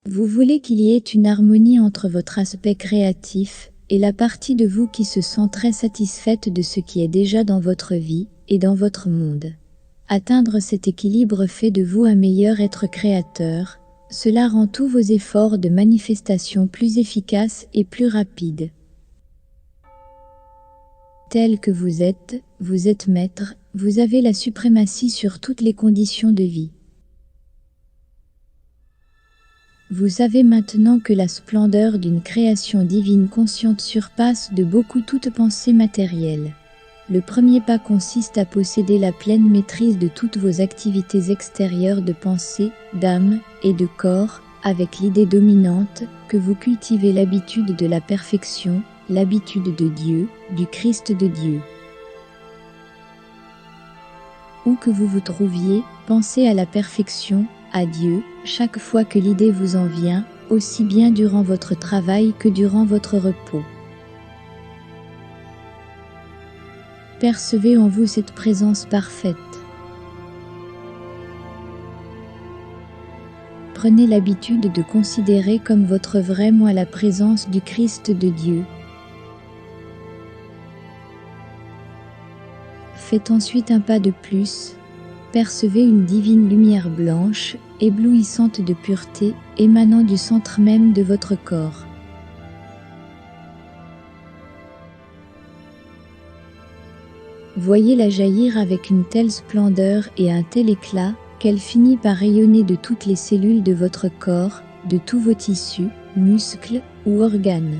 Vous voulez qu'il y ait une harmonie entre votre aspect créatif et la partie de vous qui se sent très satisfaite de ce qui est déjà dans votre vie et dans votre monde. Atteindre cet équilibre fait de vous un meilleur être créateur. Cela rend tous vos efforts de manifestation plus efficaces et plus rapides. Tel que vous êtes maître, vous avez la suprématie sur toutes les conditions de vie. Vous savez maintenant que la splendeur d'une création divine consciente surpasse de beaucoup toute pensée matérielle. Le premier pas consiste à posséder la pleine maîtrise de toutes vos activités extérieures de pensée, d'âme et de corps, avec l'idée dominante que vous cultivez l'habitude de la perfection, l'habitude de Dieu, du Christ de Dieu. Où que vous vous trouviez, pensez à la perfection, à Dieu, chaque fois que l'idée vous en vient, aussi bien durant votre travail que durant votre repos. Percevez en vous cette présence parfaite. Prenez l'habitude de considérer comme votre vrai moi la présence du Christ de Dieu. Faites ensuite un pas de plus. Percevez une divine lumière blanche, éblouissante de pureté, émanant du centre même de votre corps. Voyez-la jaillir avec une telle splendeur et un tel éclat qu'elle finit par rayonner de toutes les cellules de votre corps, de tous vos tissus, muscles ou organes.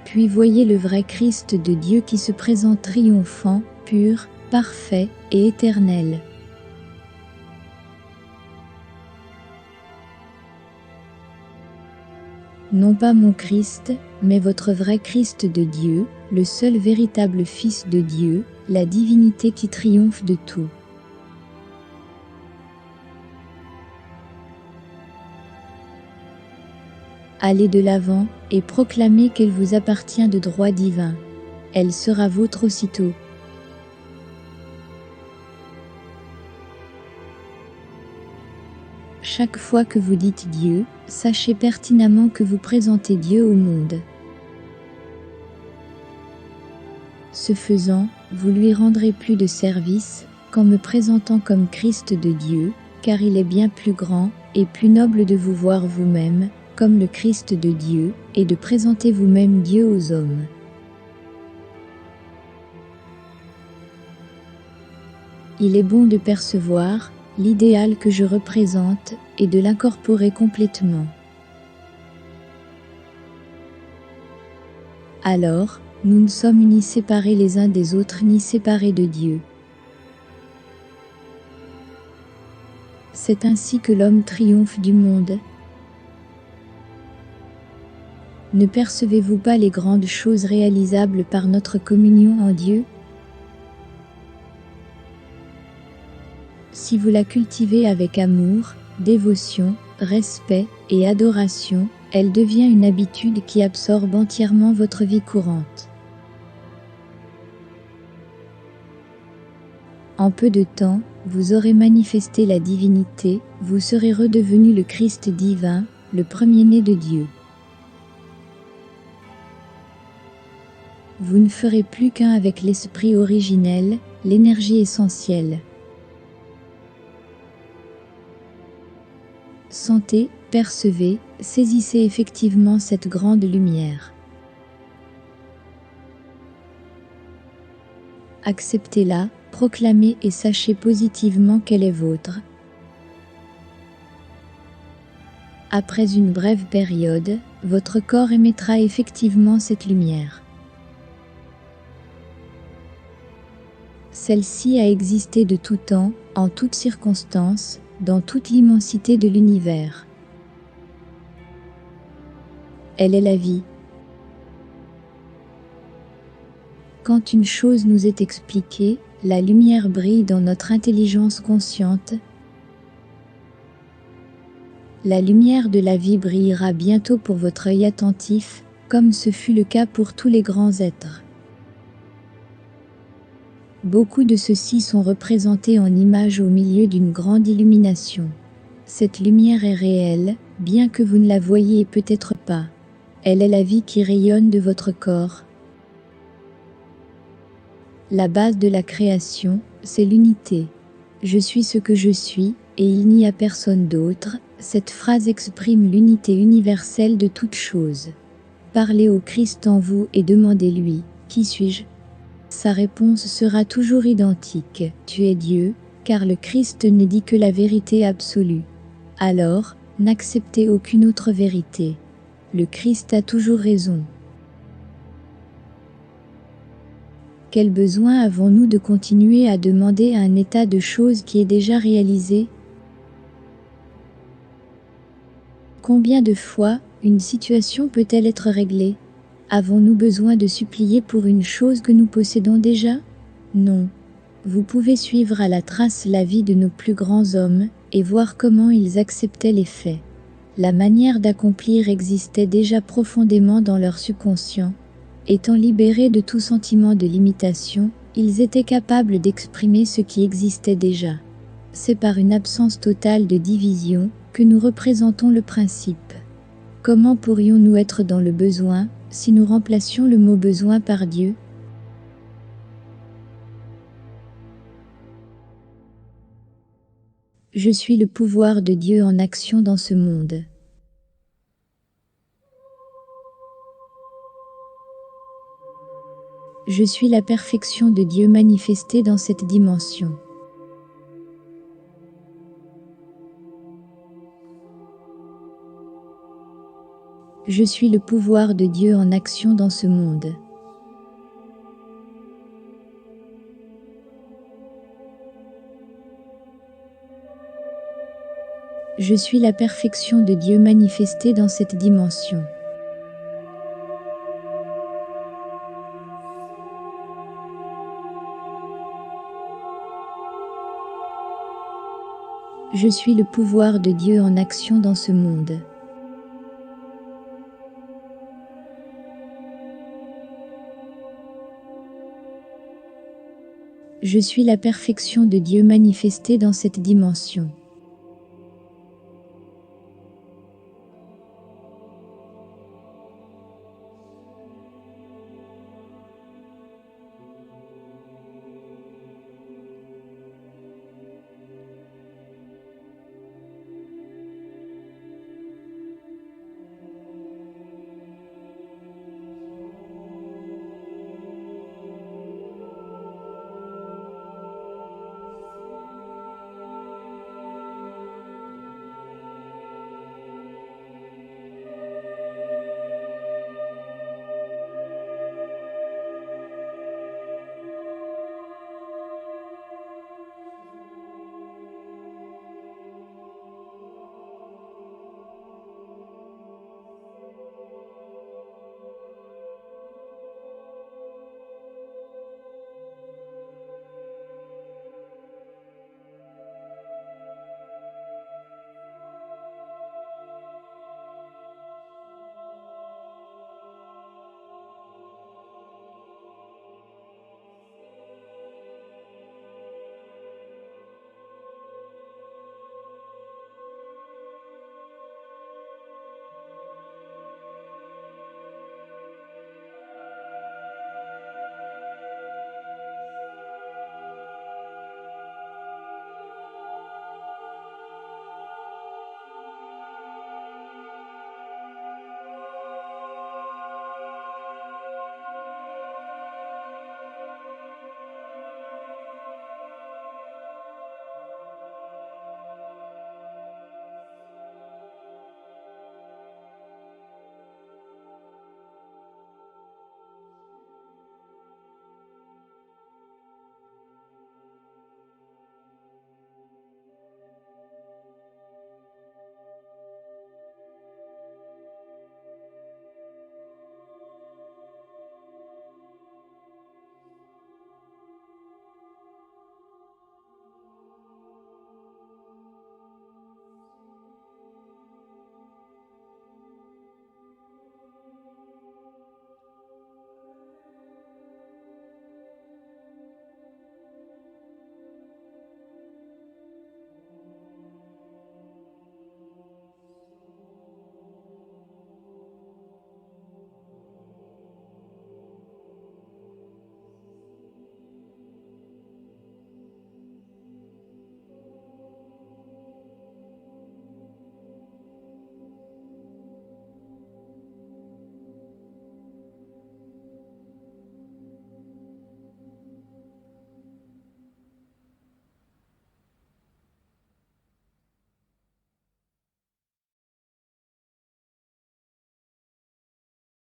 Puis voyez le vrai Christ de Dieu qui se présente triomphant, pur, parfait et éternel. Non pas mon Christ, mais votre vrai Christ de Dieu, le seul véritable Fils de Dieu, la divinité qui triomphe de tout. Allez de l'avant et proclamez qu'elle vous appartient de droit divin. Elle sera vôtre aussitôt. Chaque fois que vous dites Dieu, sachez pertinemment que vous présentez Dieu au monde. Ce faisant, vous lui rendrez plus de service qu'en me présentant comme Christ de Dieu, car il est bien plus grand et plus noble de vous voir vous-même comme le Christ de Dieu et de présenter vous-même Dieu aux hommes. Il est bon de percevoir l'idéal que je représente et de l'incorporer complètement. Alors, nous ne sommes ni séparés les uns des autres ni séparés de Dieu. C'est ainsi que l'homme triomphe du monde. Ne percevez-vous pas les grandes choses réalisables par notre communion en Dieu? Si vous la cultivez avec amour, dévotion, respect et adoration, elle devient une habitude qui absorbe entièrement votre vie courante. En peu de temps, vous aurez manifesté la divinité, vous serez redevenu le Christ divin, le premier-né de Dieu. Vous ne ferez plus qu'un avec l'esprit originel, l'énergie essentielle. Sentez, percevez, saisissez effectivement cette grande lumière. Acceptez-la, proclamez et sachez positivement qu'elle est vôtre. Après une brève période, votre corps émettra effectivement cette lumière. Celle-ci a existé de tout temps, en toutes circonstances, dans toute l'immensité de l'univers. Elle est la vie. Quand une chose nous est expliquée, la lumière brille dans notre intelligence consciente. La lumière de la vie brillera bientôt pour votre œil attentif, comme ce fut le cas pour tous les grands êtres. Beaucoup de ceux-ci sont représentés en images au milieu d'une grande illumination. Cette lumière est réelle, bien que vous ne la voyiez peut-être pas. Elle est la vie qui rayonne de votre corps. La base de la création, c'est l'unité. Je suis ce que je suis, et il n'y a personne d'autre. Cette phrase exprime l'unité universelle de toutes choses. Parlez au Christ en vous et demandez-lui, « Qui suis-je » Sa réponse sera toujours identique, « Tu es Dieu », car le Christ n'est dit que la vérité absolue. Alors, n'acceptez aucune autre vérité. Le Christ a toujours raison. Quel besoin avons-nous de continuer à demander un état de choses qui est déjà réalisé? Combien de fois une situation peut-elle être réglée? Avons-nous besoin de supplier pour une chose que nous possédons déjà? Non. Vous pouvez suivre à la trace la vie de nos plus grands hommes et voir comment ils acceptaient les faits. La manière d'accomplir existait déjà profondément dans leur subconscient. Étant libérés de tout sentiment de limitation, ils étaient capables d'exprimer ce qui existait déjà. C'est par une absence totale de division que nous représentons le principe. Comment pourrions-nous être dans le besoin si nous remplacions le mot besoin par Dieu? Je suis le pouvoir de Dieu en action dans ce monde. Je suis la perfection de Dieu manifestée dans cette dimension. Je suis le pouvoir de Dieu en action dans ce monde. Je suis la perfection de Dieu manifestée dans cette dimension. Je suis le pouvoir de Dieu en action dans ce monde. Je suis la perfection de Dieu manifestée dans cette dimension.